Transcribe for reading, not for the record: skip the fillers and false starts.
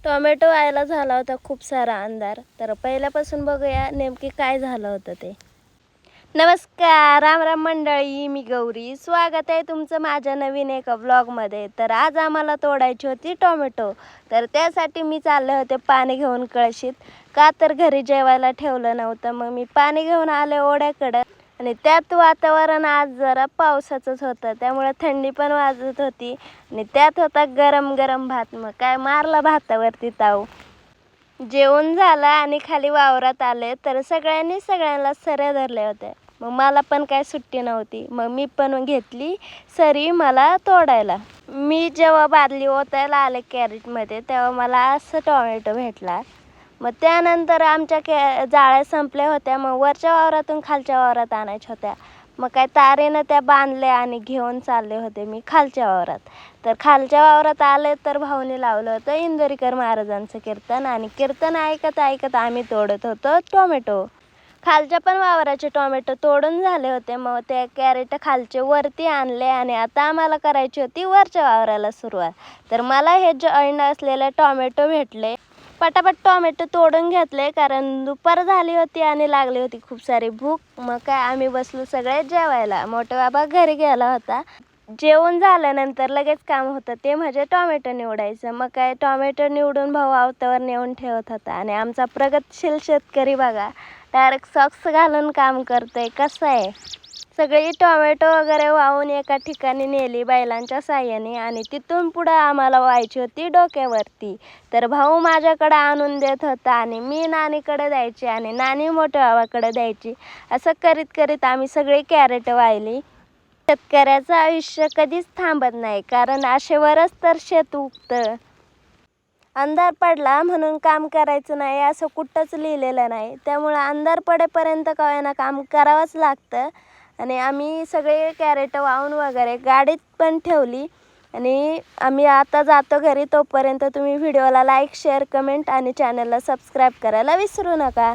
Tomato व्हायला झाला होता खूप सारा अंधार. तर पहिल्यापासून बघूया नेमकी काय झालं होतं ते. नमस्कार, राम राम मंडळी, मी गौरी. स्वागत आहे तुमचं माझ्या नवीन एका व्लॉगमध्ये. तर आज आम्हाला तोडायची होती टोमॅटो. तर त्यासाठी मी चालले होते पाणी घेऊन कळशीत, का तर घरी जेवायला ठेवलं नव्हतं. मग मी पाणी घेऊन आले ओढ्याकडं. आणि त्यात वातावरण आज जरा पावसाचंच होतं, त्यामुळे थंडी पण वाजत होती. आणि त्यात होता गरम गरम भात. मग काय मारला भातावरती ताव. जेवण झालं आणि खाली वावरात आले तर सगळ्यांना सऱ्या धरल्या होत्या. मग मला पण काय सुट्टी नव्हती. मग मी पण घेतली सरी मला तोडायला. मी जेव्हा बादली ओतायला आले कॅरेटमध्ये तेव्हा मला असं टोमॅटो भेटला. मग त्यानंतर आमच्या जाळ्या संपल्या होत्या. मग वरच्या वावरातून खालच्या वावरात आणायच्या होत्या. मग काय तारेनं त्या बांधल्या आणि घेऊन चालले होते मी खालच्या वावरात. तर खालच्या वावरात आले तर भाऊने लावलं होतं इंदोरीकर महाराजांचं कीर्तन. आणि कीर्तन ऐकत ऐकत आम्ही तोडत होतो टोमॅटो. खालच्या पण वावराचे टोमॅटो तोडून झाले होते. मग ते कॅरेट खालचे वरती आणले आणि आता आम्हाला करायची होती वरच्या वावराला सुरुवात. तर मला हे जॉईंट असलेले टोमॅटो भेटले. पटापट टोमॅटो तोडून घेतले, कारण दुपार झाली होती आणि लागली होती खूप सारी भूक. मग काय आम्ही बसलो सगळे जेवायला. मोठा बाबा घरी गेला होता. जेवण झाल्यानंतर लगेच काम होतं ते म्हणजे टोमॅटो निवडायचं. मग काय टोमॅटो निवडून भाऊ आवतावर नेऊन ठेवत होता. आणि आमचा प्रगतशील शेतकरी बघा डायरेक्ट सॉक्स घालून काम करतोय, कसं आहे. सगळी टोमॅटो वगैरे वाहून एका ठिकाणी नेली बैलांच्या साह्याने. आणि तिथून पुढं आम्हाला व्हायची होती डोक्यावरती. तर भाऊ माझ्याकडे आणून देत होता आणि मी नानीकडे द्यायची आणि नानी मोठ्या भावाकडे द्यायची. असं करीत करीत आम्ही सगळी कॅरेट वाहिली. शेतकऱ्याचं आयुष्य कधीच थांबत नाही, कारण आशेवरच तर शेत उगतं. अंधार पडला म्हणून काम करायचं नाही असं कुठंच लिहिलेलं नाही. त्यामुळं अंधार पडेपर्यंत का काम करावंच लागतं. आणि आम्ही सगळे कॅरेट वाहून वगैरे गाडीत पण ठेवली. आणि आम्ही आता जातो घरी. तोपर्यंत तुम्ही व्हिडिओला लाईक, शेअर, कमेंट आणि चॅनलला सबस्क्राईब करायला विसरू नका.